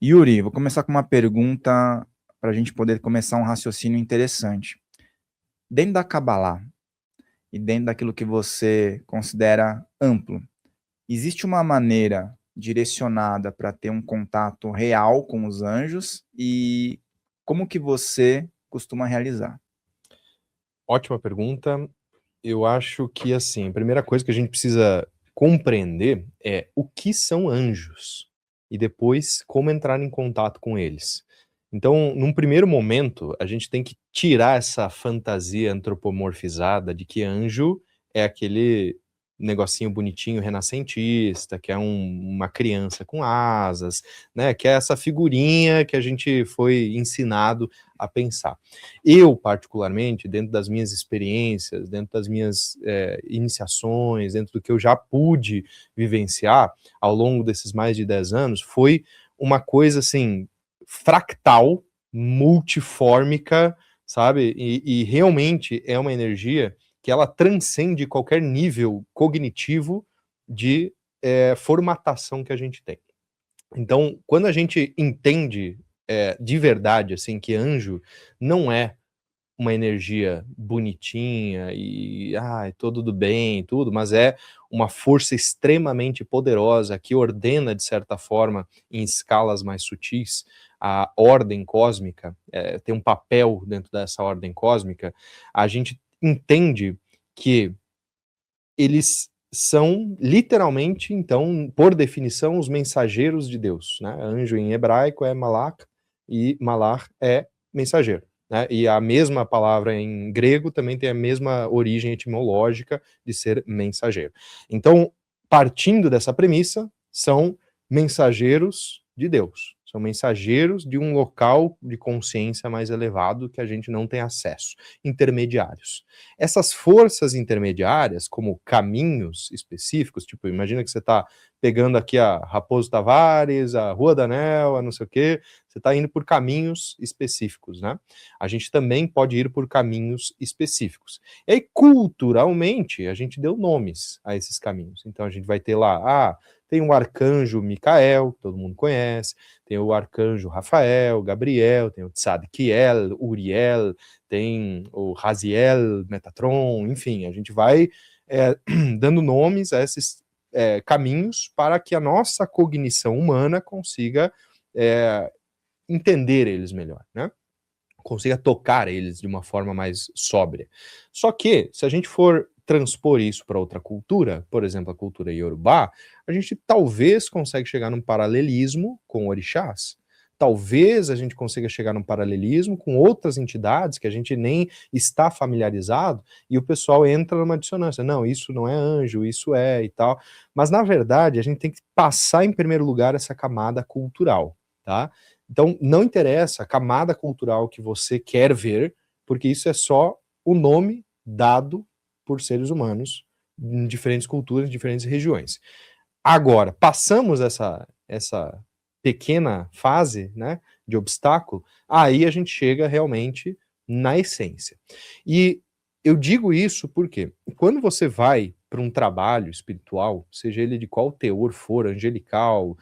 Yuri, vou começar com uma pergunta para a gente poder começar um raciocínio interessante. Dentro da Kabbalah e dentro daquilo que você considera amplo, existe uma maneira direcionada para ter um contato real com os anjos e como que você costuma realizar? Ótima pergunta. Eu acho que, assim, a primeira coisa que a gente precisa compreender é o que são anjos e depois como entrar em contato com eles. Então, num primeiro momento, a gente tem que tirar essa fantasia antropomorfizada de que anjo é aquele negocinho bonitinho renascentista, que é uma criança com asas, né? Que é essa figurinha que a gente foi ensinado a pensar. Eu, particularmente, dentro das minhas experiências, dentro das minhas iniciações, dentro do que eu já pude vivenciar ao longo desses mais de 10 anos, foi uma coisa, assim, fractal, multifórmica, sabe? E realmente é uma energia que ela transcende qualquer nível cognitivo de formatação que a gente tem. Então, quando a gente entende de verdade, assim, que anjo não é uma energia bonitinha e tudo do bem, tudo, mas é uma força extremamente poderosa que ordena, de certa forma, em escalas mais sutis, a ordem cósmica, tem um papel dentro dessa ordem cósmica, a gente entende que eles são literalmente, então, por definição, os mensageiros de Deus, né? Anjo em hebraico é malach e malach é mensageiro, né? E a mesma palavra em grego também tem a mesma origem etimológica de ser mensageiro. Então, partindo dessa premissa, são mensageiros de Deus. São mensageiros de um local de consciência mais elevado que a gente não tem acesso, intermediários. Essas forças intermediárias, como caminhos específicos, tipo, imagina que você está pegando aqui a Raposo Tavares, a Rua da Anel, a não sei o quê, você está indo por caminhos específicos, né? A gente também pode ir por caminhos específicos. E aí, culturalmente, a gente deu nomes a esses caminhos. Então, a gente vai ter lá, tem o arcanjo Micael, que todo mundo conhece, tem o arcanjo Rafael, Gabriel, tem o Tzadkiel, Uriel, tem o Raziel, Metatron, enfim, a gente vai dando nomes a esses caminhos para que a nossa cognição humana consiga entender eles melhor, né? Consiga tocar eles de uma forma mais sóbria. Só que, se a gente for transpor isso para outra cultura, por exemplo, a cultura iorubá, a gente talvez consiga chegar num paralelismo com orixás. Talvez a gente consiga chegar num paralelismo com outras entidades que a gente nem está familiarizado e o pessoal entra numa dissonância. Não, isso não é anjo, isso é e tal. Mas, na verdade, a gente tem que passar em primeiro lugar essa camada cultural, tá? Então, não interessa a camada cultural que você quer ver, porque isso é só o nome dado por seres humanos em diferentes culturas, em diferentes regiões. Agora, passamos essa pequena fase, né, de obstáculo, aí a gente chega realmente na essência. E eu digo isso porque quando você vai para um trabalho espiritual, seja ele de qual teor for, angelical,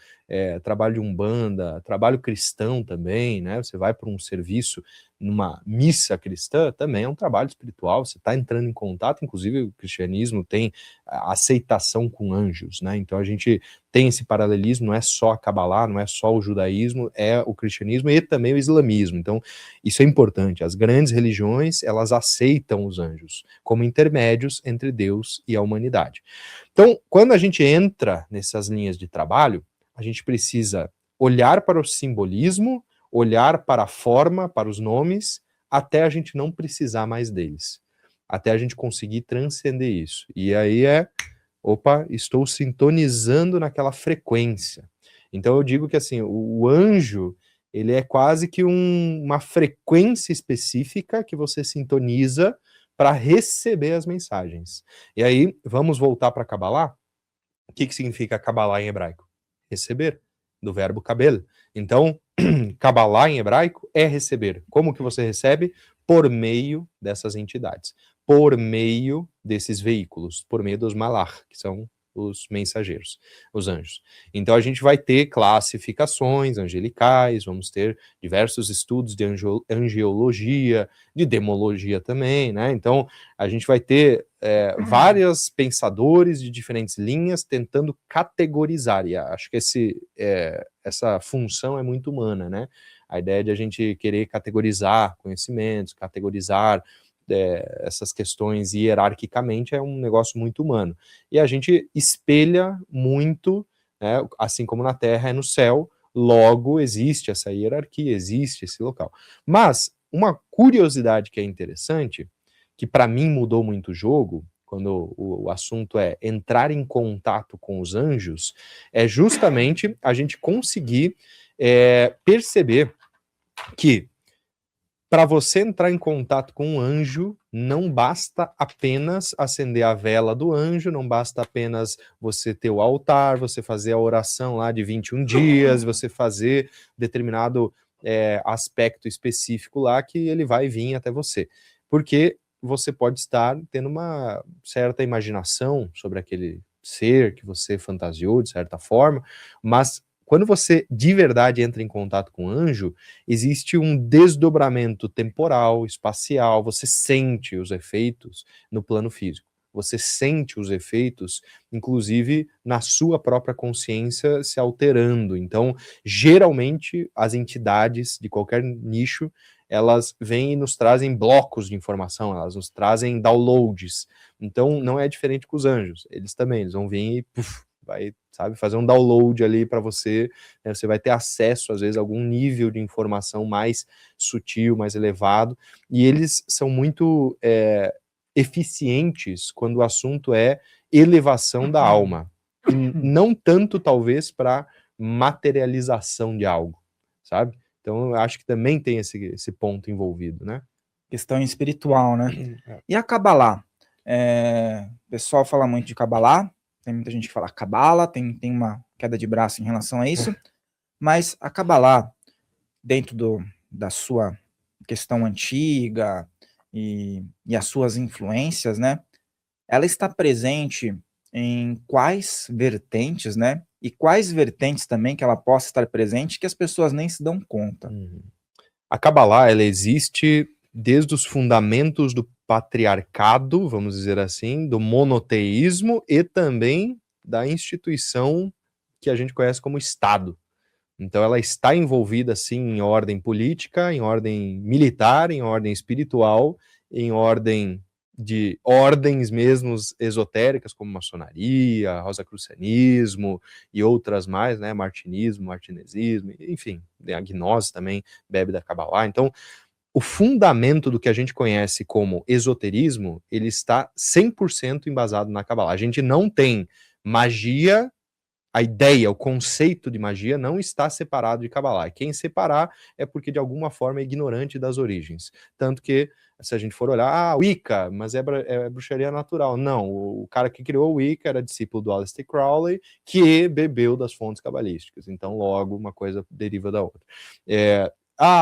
trabalho de umbanda, trabalho cristão também, né? Você vai para um serviço numa missa cristã, também é um trabalho espiritual, você está entrando em contato, inclusive o cristianismo tem a aceitação com anjos, né? Então a gente tem esse paralelismo, não é só a Kabbalah, não é só o judaísmo, é o cristianismo e também o islamismo. Então isso é importante, as grandes religiões, elas aceitam os anjos como intermédios entre Deus e a humanidade. Então, quando a gente entra nessas linhas de trabalho, a gente precisa olhar para o simbolismo, olhar para a forma, para os nomes, até a gente não precisar mais deles. Até a gente conseguir transcender isso. E aí opa, estou sintonizando naquela frequência. Então eu digo que assim, o anjo, ele é quase que uma frequência específica que você sintoniza para receber as mensagens. E aí, vamos voltar para Kabbalah? O que significa Kabbalah em hebraico? Receber, do verbo kabel. Então, Kabbalah em hebraico é receber. Como que você recebe? Por meio dessas entidades, por meio desses veículos, por meio dos malach, que são os mensageiros, os anjos. Então a gente vai ter classificações angelicais, vamos ter diversos estudos de angiologia, de demologia também, né? Então a gente vai ter vários pensadores de diferentes linhas tentando categorizar, e acho que essa função é muito humana, né? A ideia de a gente querer categorizar conhecimentos, categorizar essas questões hierarquicamente é um negócio muito humano. E a gente espelha muito, né, assim como na Terra é no céu, logo existe essa hierarquia, existe esse local. Mas uma curiosidade que é interessante, que para mim mudou muito o jogo, quando o assunto é entrar em contato com os anjos, é justamente a gente conseguir perceber que para você entrar em contato com um anjo, não basta apenas acender a vela do anjo, não basta apenas você ter o altar, você fazer a oração lá de 21 dias, você fazer determinado aspecto específico lá que ele vai vir até você. Porque você pode estar tendo uma certa imaginação sobre aquele ser que você fantasiou de certa forma, mas quando você de verdade entra em contato com o anjo, existe um desdobramento temporal, espacial, você sente os efeitos no plano físico. Você sente os efeitos, inclusive, na sua própria consciência se alterando. Então, geralmente, as entidades de qualquer nicho, elas vêm e nos trazem blocos de informação, elas nos trazem downloads. Então, não é diferente com os anjos. Eles também, eles vão vir e vai, sabe, fazer um download ali para você, né, você vai ter acesso, às vezes, a algum nível de informação mais sutil, mais elevado, e eles são muito eficientes quando o assunto é elevação da alma, e não tanto, talvez, para materialização de algo, sabe? Então, eu acho que também tem esse ponto envolvido, né? Questão espiritual, né? E a Kabbalah? O pessoal fala muito de Kabbalah, tem muita gente que fala Cabala, tem uma queda de braço em relação a isso, mas a Kabbalah, dentro da sua questão antiga e as suas influências, né? Ela está presente em quais vertentes, né? E quais vertentes também que ela possa estar presente que as pessoas nem se dão conta. A Kabbalah, ela existe desde os fundamentos do patriarcado, vamos dizer assim, do monoteísmo e também da instituição que a gente conhece como Estado. Então ela está envolvida, sim, em ordem política, em ordem militar, em ordem espiritual, em ordem de ordens mesmo esotéricas, como maçonaria, rosacrucianismo e outras mais, né, martinismo, martinesismo, enfim, a gnose também bebe da Kabbalah. Então, o fundamento do que a gente conhece como esoterismo, ele está 100% embasado na Kabbalah. A gente não tem magia, a ideia, o conceito de magia não está separado de Kabbalah. E quem separar é porque de alguma forma é ignorante das origens. Tanto que, se a gente for olhar, Wicca, mas é bruxaria natural. Não, o cara que criou o Wicca era discípulo do Aleister Crowley, que bebeu das fontes cabalísticas. Então, logo, uma coisa deriva da outra.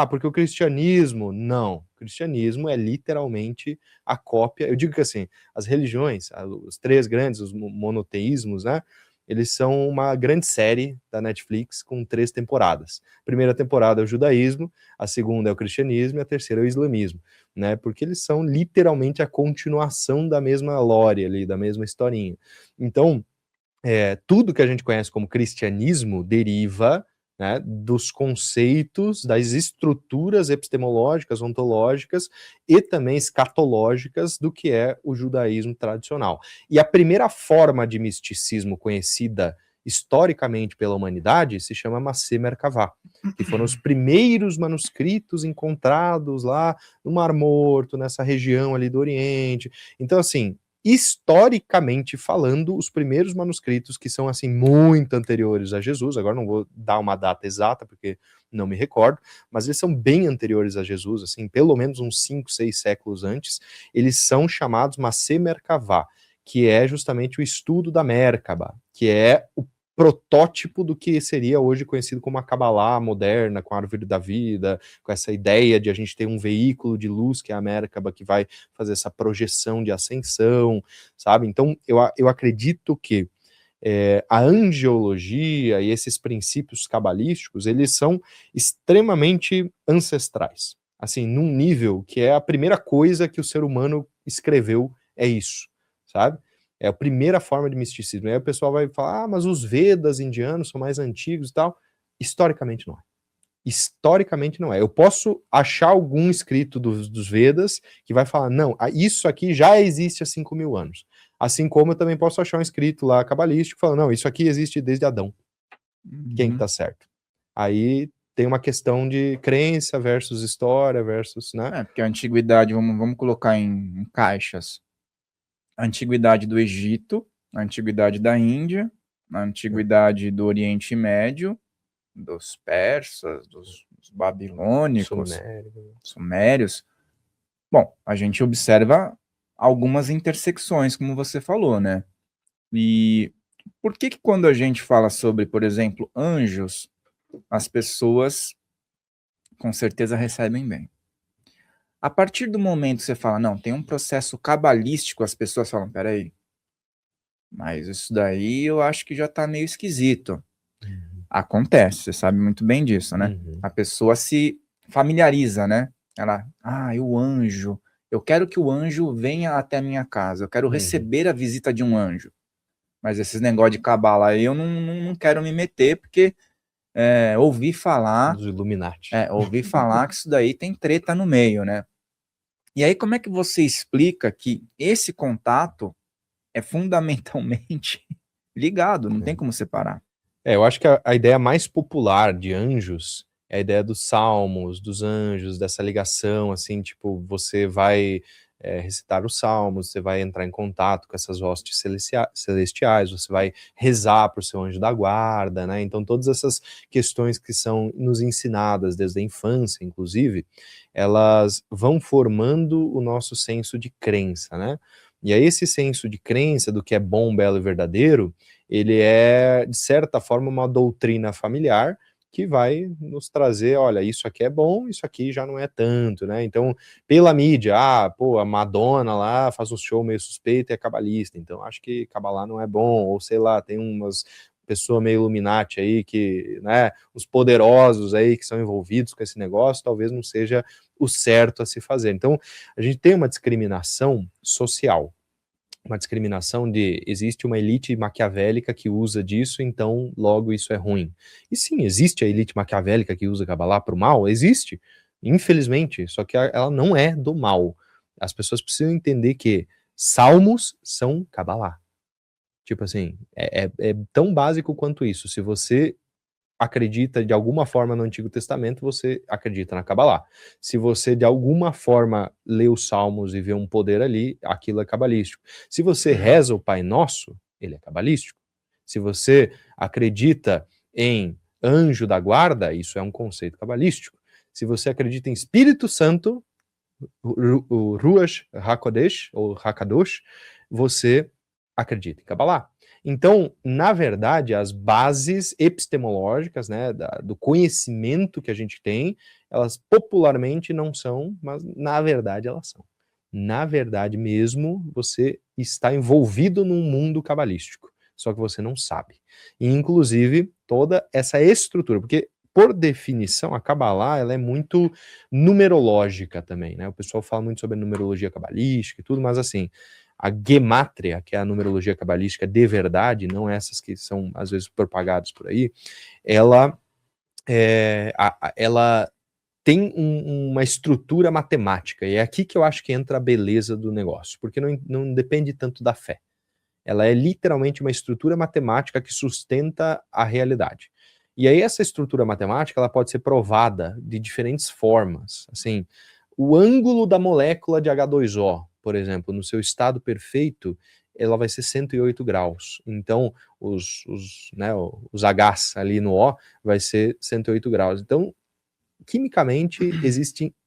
Porque o cristianismo, não. O cristianismo é literalmente a cópia. Eu digo que assim, as religiões, os três grandes, os monoteísmos, né? Eles são uma grande série da Netflix com 3 temporadas. A primeira temporada é o judaísmo, a segunda é o cristianismo e a terceira é o islamismo, né? Porque eles são literalmente a continuação da mesma lore ali, da mesma historinha. Então, tudo que a gente conhece como cristianismo deriva, né, dos conceitos, das estruturas epistemológicas, ontológicas e também escatológicas do que é o judaísmo tradicional. E a primeira forma de misticismo conhecida historicamente pela humanidade se chama Masé Merkavá, que foram os primeiros manuscritos encontrados lá no Mar Morto, nessa região ali do Oriente. Então, assim, historicamente falando, os primeiros manuscritos que são assim muito anteriores a Jesus, agora não vou dar uma data exata porque não me recordo, mas eles são bem anteriores a Jesus, assim, pelo menos uns 5, 6 séculos antes, eles são chamados Masé Merkavá, que é justamente o estudo da Merkaba, que é o protótipo do que seria hoje conhecido como a Kabbalah moderna, com a árvore da vida, com essa ideia de a gente ter um veículo de luz, que é a Merkaba, que vai fazer essa projeção de ascensão, sabe? Então, eu acredito que a angiologia e esses princípios cabalísticos, eles são extremamente ancestrais. Assim, num nível que é a primeira coisa que o ser humano escreveu, é isso, sabe? É a primeira forma de misticismo. Aí o pessoal vai falar, mas os Vedas indianos são mais antigos e tal. Historicamente não é. Historicamente não é. Eu posso achar algum escrito dos Vedas que vai falar, não, isso aqui já existe há 5.000 anos. Assim como eu também posso achar um escrito lá cabalístico falando, não, isso aqui existe desde Adão. Quem tá certo? Aí tem uma questão de crença versus história versus, né? Porque a antiguidade, vamos colocar em caixas. A antiguidade do Egito, a antiguidade da Índia, a antiguidade do Oriente Médio, dos persas, dos babilônicos, sumérios. Bom, a gente observa algumas intersecções, como você falou, né? E por que quando a gente fala sobre, por exemplo, anjos, as pessoas com certeza recebem bem? A partir do momento que você fala, não, tem um processo cabalístico, as pessoas falam, peraí, mas isso daí eu acho que já tá meio esquisito. Acontece, você sabe muito bem disso, né? A pessoa se familiariza, né? Ela, o anjo, eu quero que o anjo venha até a minha casa, eu quero receber a visita de um anjo. Mas esses negócios de cabala aí eu não quero me meter, porque ouvi falar... Dos Illuminati. Ouvi falar que isso daí tem treta no meio, né? E aí como é que você explica que esse contato é fundamentalmente ligado, não tem como separar? Eu acho que a ideia mais popular de anjos é a ideia dos salmos, dos anjos, dessa ligação, assim, tipo, você vai recitar os salmos, você vai entrar em contato com essas hostes celestiais, você vai rezar para o seu anjo da guarda, né? Então, todas essas questões que são nos ensinadas desde a infância, inclusive, elas vão formando o nosso senso de crença, né? E aí esse senso de crença do que é bom, belo e verdadeiro, ele é, de certa forma, uma doutrina familiar que vai nos trazer, olha, isso aqui é bom, isso aqui já não é tanto, né? Então, pela mídia, a Madonna lá faz um show meio suspeito e é cabalista, então acho que cabalá não é bom, ou sei lá, tem umas pessoa meio Illuminati aí que, né, os poderosos aí que são envolvidos com esse negócio, talvez não seja o certo a se fazer. Então, a gente tem uma discriminação social, uma discriminação de existe uma elite maquiavélica que usa disso, então logo isso é ruim. E sim, existe a elite maquiavélica que usa Kabbalah para o mal? Existe, infelizmente, só que ela não é do mal. As pessoas precisam entender que salmos são Kabbalah. Tipo assim, é tão básico quanto isso. Se você acredita de alguma forma no Antigo Testamento, você acredita na Kabbalah. Se você de alguma forma lê os Salmos e vê um poder ali, aquilo é cabalístico. Se você reza o Pai Nosso, ele é cabalístico. Se você acredita em anjo da guarda, isso é um conceito cabalístico. Se você acredita em Espírito Santo, o Ruach HaKodesh, ou Hakadosh, você acredita em Kabbalah. Então, na verdade, as bases epistemológicas, né, do conhecimento que a gente tem, elas popularmente não são, mas na verdade elas são. Na verdade mesmo, você está envolvido num mundo cabalístico, só que você não sabe. E, inclusive, toda essa estrutura, porque por definição, a Kabbalah, ela é muito numerológica também, né? O pessoal fala muito sobre a numerologia cabalística e tudo, mas assim, a gemátria, que é a numerologia cabalística de verdade, não essas que são às vezes propagadas por aí, ela ela tem uma estrutura matemática, e é aqui que eu acho que entra a beleza do negócio, porque não depende tanto da fé. Ela é literalmente uma estrutura matemática que sustenta a realidade. E aí essa estrutura matemática, ela pode ser provada de diferentes formas. Assim, o ângulo da molécula de H2O, por exemplo, no seu estado perfeito, ela vai ser 108 graus. Então, os Hs ali no O vai ser 108 graus. Então, quimicamente,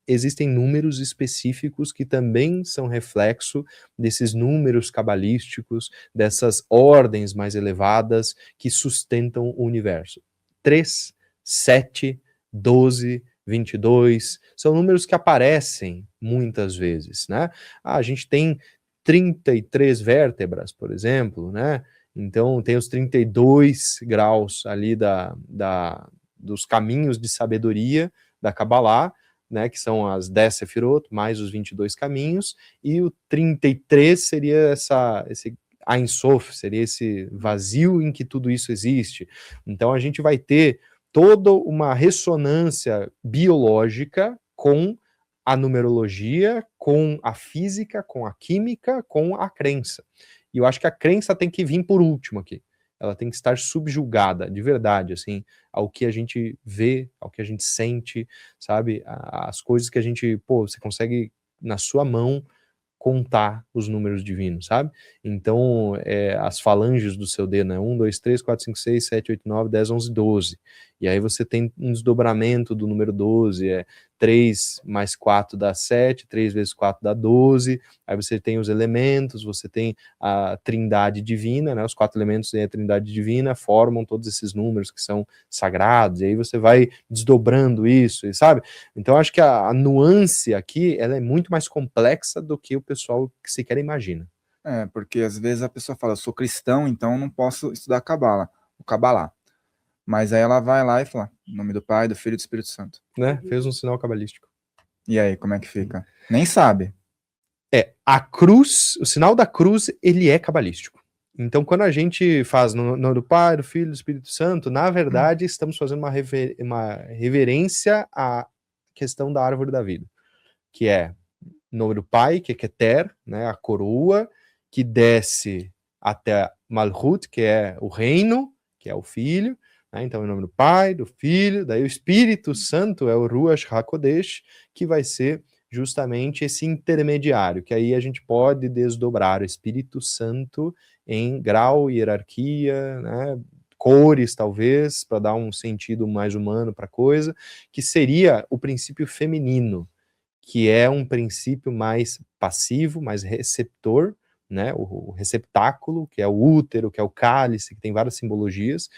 existem números específicos que também são reflexo desses números cabalísticos, dessas ordens mais elevadas que sustentam o universo. 3, 7, 12, 22, são números que aparecem muitas vezes, né? A gente tem 33 vértebras, por exemplo, né? Então tem os 32 graus ali dos caminhos de sabedoria da Kabbalah, né, que são as 10 Sefirot, mais os 22 caminhos, e o 33 seria esse Ein Sof, seria esse vazio em que tudo isso existe. Então a gente vai ter toda uma ressonância biológica com a numerologia, com a física, com a química, com a crença. E eu acho que a crença tem que vir por último aqui. Ela tem que estar subjugada, de verdade, assim, ao que a gente vê, ao que a gente sente, sabe? As coisas que a gente, você consegue na sua mão contar os números divinos, sabe? Então, as falanges do seu dedo, né? 1, 2, 3, 4, 5, 6, 7, 8, 9, 10, 11, 12. E aí você tem um desdobramento do número 12, 3 mais 4 dá 7, 3 vezes 4 dá 12, aí você tem os elementos, você tem a trindade divina, né? Os 4 elementos e a trindade divina formam todos esses números que são sagrados, e aí você vai desdobrando isso, e sabe? Então acho que a nuance aqui, ela é muito mais complexa do que o pessoal que sequer imagina. Porque às vezes a pessoa fala, eu sou cristão, então eu não posso estudar o Kabbalah. Mas aí ela vai lá e fala, em nome do Pai, do Filho e do Espírito Santo. Né? Fez um sinal cabalístico. E aí, como é que fica? Nem sabe. A cruz, o sinal da cruz, ele é cabalístico. Então, quando a gente faz no nome do Pai, do Filho e do Espírito Santo, na verdade, estamos fazendo uma reverência à questão da árvore da vida, que é o nome do Pai, que é Keter, né, a coroa, que desce até Malhut, que é o reino, que é o Filho, né, então, em nome do Pai, do Filho, daí o Espírito Santo é o Ruach HaKodesh, que vai ser justamente esse intermediário, que aí a gente pode desdobrar o Espírito Santo em grau, hierarquia, né, cores, talvez, para dar um sentido mais humano para a coisa, que seria o princípio feminino, que é um princípio mais passivo, mais receptor, né, o receptáculo, que é o útero, que é o cálice, que tem várias simbologias,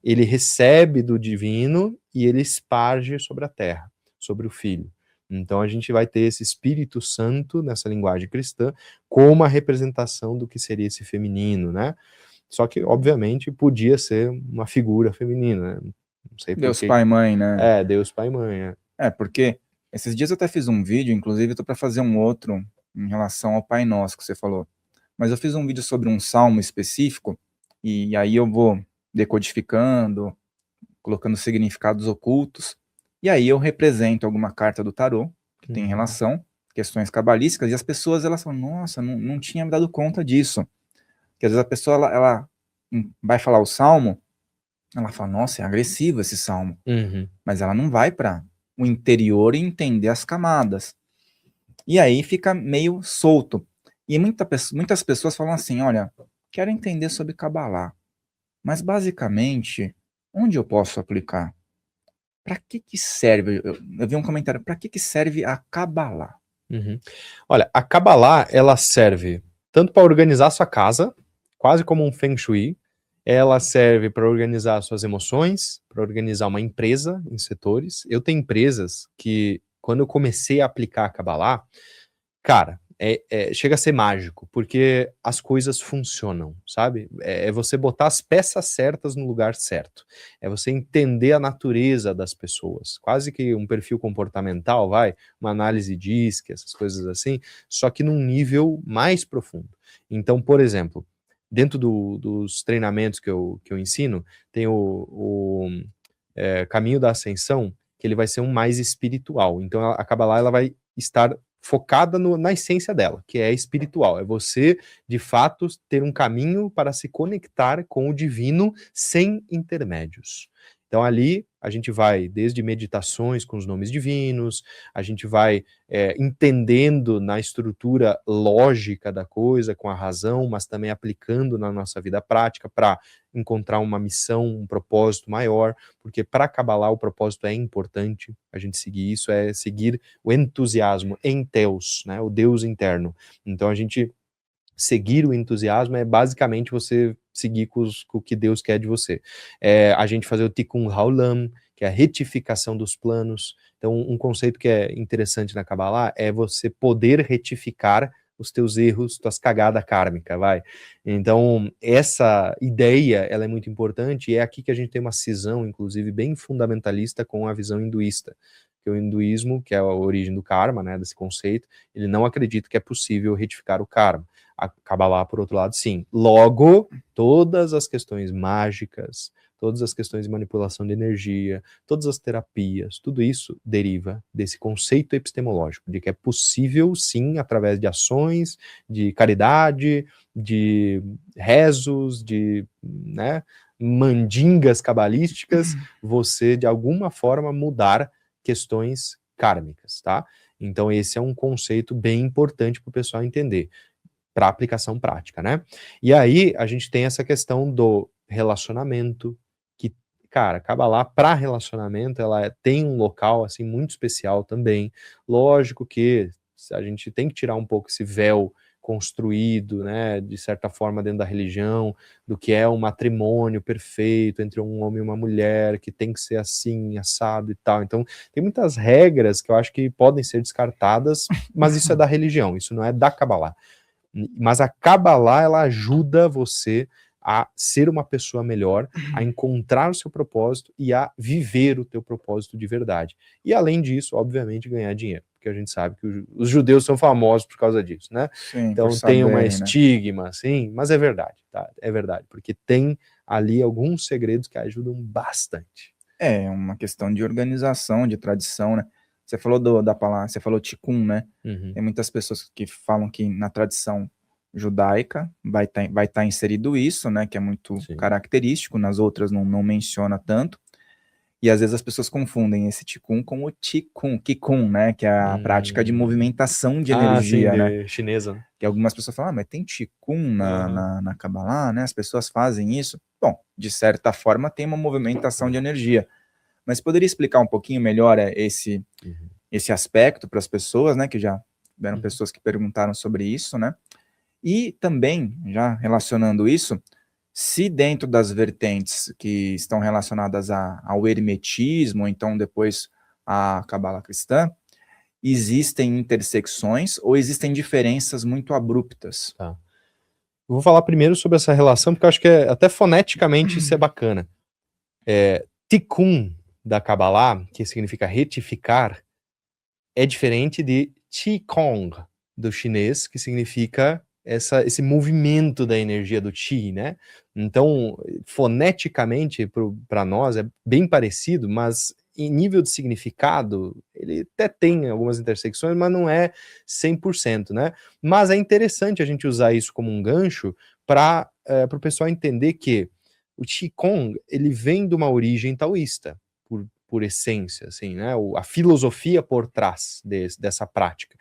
ele recebe do divino e ele esparge sobre a terra, sobre o Filho. Então a gente vai ter esse Espírito Santo, nessa linguagem cristã, como uma representação do que seria esse feminino, né? Só que, obviamente, podia ser uma figura feminina, né? Não sei por Deus quê. Pai e Mãe, né? Deus Pai e Mãe. Porque esses dias eu até fiz um vídeo, inclusive estou para fazer um outro em relação ao Pai Nosso que você falou. Mas eu fiz um vídeo sobre um salmo específico, e aí eu vou decodificando, colocando significados ocultos, e aí eu represento alguma carta do tarô, que tem relação, questões cabalísticas, e as pessoas, elas falam, nossa, não tinha me dado conta disso. Porque às vezes a pessoa, ela vai falar o salmo, ela fala, nossa, é agressivo esse salmo. Mas ela não vai para o interior e entender as camadas. E aí fica meio solto. E muitas pessoas falam assim, olha, quero entender sobre Kabbalah, mas basicamente, onde eu posso aplicar? Para que serve? Eu vi um comentário, para que serve a Kabbalah? Olha, a Kabbalah, ela serve tanto para organizar sua casa, quase como um Feng Shui, ela serve para organizar suas emoções, para organizar uma empresa em setores. Eu tenho empresas que, quando eu comecei a aplicar a Kabbalah, cara, chega a ser mágico, porque as coisas funcionam, sabe? É você botar as peças certas no lugar certo. É você entender a natureza das pessoas. Quase que um perfil comportamental, uma análise DISC, essas coisas assim, só que num nível mais profundo. Então, por exemplo, dentro dos treinamentos que eu ensino, tem o Caminho da Ascensão, que ele vai ser um mais espiritual. Então, a Kabbalah, ela vai estar focada na essência dela, que é espiritual. É você, de fato, ter um caminho para se conectar com o divino sem intermédios. Então ali a gente vai desde meditações com os nomes divinos, a gente vai entendendo na estrutura lógica da coisa, com a razão, mas também aplicando na nossa vida prática para encontrar uma missão, um propósito maior, porque para Kabbalah o propósito é importante, a gente seguir isso, é seguir o entusiasmo em Deus, né, o Deus interno. Então a gente seguir o entusiasmo é basicamente você seguir com o que Deus quer de você. A gente fazer o Tikkun Haolam, que é a retificação dos planos. Então, um conceito que é interessante na Kabbalah é você poder retificar os teus erros, tuas cagadas kármicas, vai. Então, essa ideia, ela é muito importante, e é aqui que a gente tem uma cisão, inclusive, bem fundamentalista com a visão hinduísta. Que o hinduísmo, que é a origem do karma, né, desse conceito, ele não acredita que é possível retificar o karma. A Kabbalah, por outro lado, sim. Logo, todas as questões mágicas, todas as questões de manipulação de energia, todas as terapias, tudo isso deriva desse conceito epistemológico, de que é possível, sim, através de ações, de caridade, de rezos, de, né, mandingas cabalísticas, você, de alguma forma, mudar questões kármicas, tá? Então esse é um conceito bem importante para o pessoal entender, para aplicação prática, né? E aí a gente tem essa questão do relacionamento, que, cara, Kabbalah para relacionamento, ela tem um local, assim, muito especial também. Lógico que a gente tem que tirar um pouco esse véu construído, né, de certa forma dentro da religião, do que é um matrimônio perfeito entre um homem e uma mulher, que tem que ser assim, assado e tal. Então, tem muitas regras que eu acho que podem ser descartadas, mas isso é da religião, isso não é da Kabbalah. Mas a Kabbalah, ela ajuda você a ser uma pessoa melhor, a encontrar o seu propósito e a viver o teu propósito de verdade. E além disso, obviamente, ganhar dinheiro, porque a gente sabe que os judeus são famosos por causa disso, né? Sim, então por tem uma saberem, né? estigma, assim, mas é verdade, tá? É verdade, porque tem ali alguns segredos que ajudam bastante. É uma questão de organização, de tradição, né? Você falou da palavra, você falou tikkun, né? Uhum. Tem muitas pessoas que falam que na tradição judaica vai tá inserido isso, né? Que é muito Sim. característico, nas outras não menciona tanto. E às vezes as pessoas confundem esse tikkun com o qigong, né? Que é a prática de movimentação de energia, sim, né? de chinesa, né? Que algumas pessoas falam, mas tem tikkun na Kabbalah, né? As pessoas fazem isso. Bom, de certa forma tem uma movimentação de energia. Mas poderia explicar um pouquinho melhor esse aspecto para as pessoas, né? Que já tiveram pessoas que perguntaram sobre isso, né? E também, já relacionando isso, se dentro das vertentes que estão relacionadas ao hermetismo, ou então depois à Cabala cristã, existem intersecções ou existem diferenças muito abruptas? Tá. Eu vou falar primeiro sobre essa relação, porque eu acho que até foneticamente isso é bacana. Tikkun da Kabbalah, que significa retificar, é diferente de Qigong do chinês, que significa esse movimento da energia do Qi, né? Então, foneticamente, para nós é bem parecido, mas em nível de significado, ele até tem algumas intersecções, mas não é 100%, né? Mas é interessante a gente usar isso como um gancho para o pessoal entender que o Qigong, ele vem de uma origem taoísta, por essência, assim, né? A filosofia por trás dessa prática.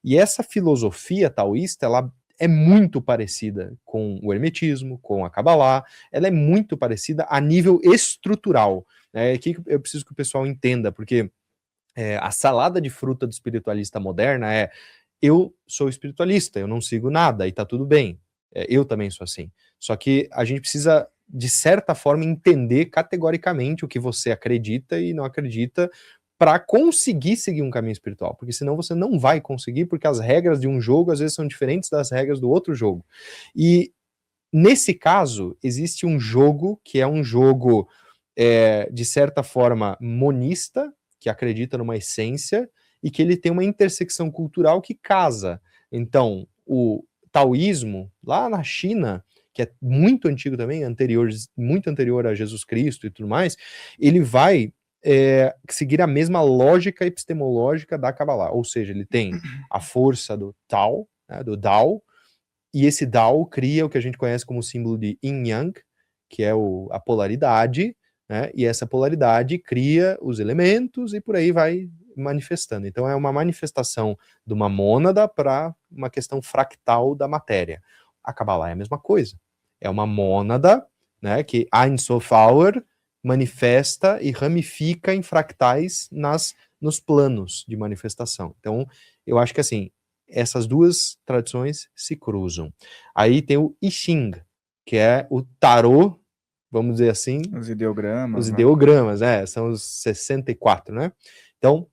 E essa filosofia taoísta, ela é muito parecida com o hermetismo, com a Kabbalah, ela é muito parecida a nível estrutural. Aqui eu preciso que o pessoal entenda, porque a salada de fruta do espiritualista moderna é: eu sou espiritualista, eu não sigo nada e tá tudo bem. Eu também sou assim. Só que a gente precisa, de certa forma, entender categoricamente o que você acredita e não acredita para conseguir seguir um caminho espiritual, porque senão você não vai conseguir, porque as regras de um jogo às vezes são diferentes das regras do outro jogo. E nesse caso, existe um jogo que é um jogo, de certa forma, monista, que acredita numa essência, e que ele tem uma intersecção cultural que casa. Então, o taoísmo, lá na China, que é muito antigo também, muito anterior a Jesus Cristo e tudo mais, ele vai seguir a mesma lógica epistemológica da Kabbalah, ou seja, ele tem a força do Tao, né, do Dao, e esse Dao cria o que a gente conhece como símbolo de Yin Yang, que é a polaridade, né? E essa polaridade cria os elementos e por aí vai manifestando. Então é uma manifestação de uma mônada para uma questão fractal da matéria. A Kabbalah é a mesma coisa. É uma mônada, né, que Ein Sof Auer manifesta e ramifica em fractais nos planos de manifestação. Então, eu acho que assim, essas duas tradições se cruzam. Aí tem o I Ching, que é o tarô, vamos dizer assim, Os ideogramas, os né? ideogramas, são os 64, né? Então,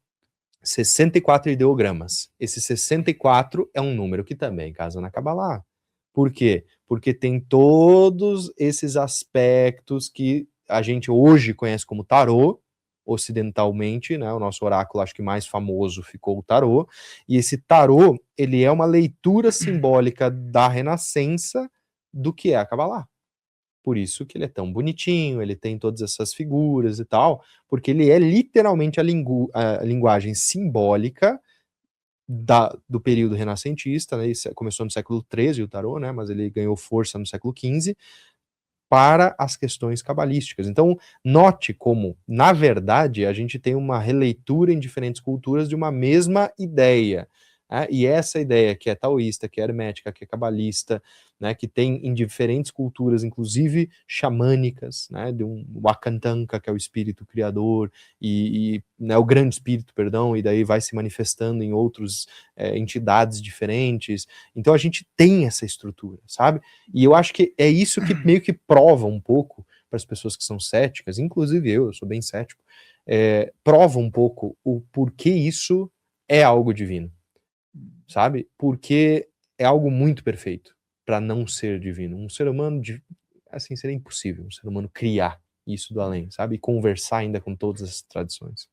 64 ideogramas. Esse 64 é um número que também casa na Kabbalah. Por quê? Porque tem todos esses aspectos que a gente hoje conhece como tarô, ocidentalmente, né? O nosso oráculo, acho que mais famoso ficou o tarô. E esse tarô, ele é uma leitura simbólica da renascença do que é a Kabbalah. Por isso que ele é tão bonitinho, ele tem todas essas figuras e tal, porque ele é literalmente a linguagem simbólica do período renascentista, né? Isso começou no século XIII, o tarô, né? Mas ele ganhou força no século XV para as questões cabalísticas. Então, note como, na verdade, a gente tem uma releitura em diferentes culturas de uma mesma ideia. Né? E essa ideia que é taoísta, que é hermética, que é cabalista, né, que tem em diferentes culturas, inclusive xamânicas, né, de um Wakantanka, que é o espírito criador, né, o grande espírito, perdão, e daí vai se manifestando em outras entidades diferentes. Então a gente tem essa estrutura, sabe? E eu acho que é isso que meio que prova um pouco para as pessoas que são céticas, inclusive eu sou bem cético, prova um pouco o porquê isso é algo divino, sabe? Porque é algo muito perfeito para não ser divino. Um ser humano, assim, seria impossível um ser humano criar isso do além, sabe? E conversar ainda com todas as tradições.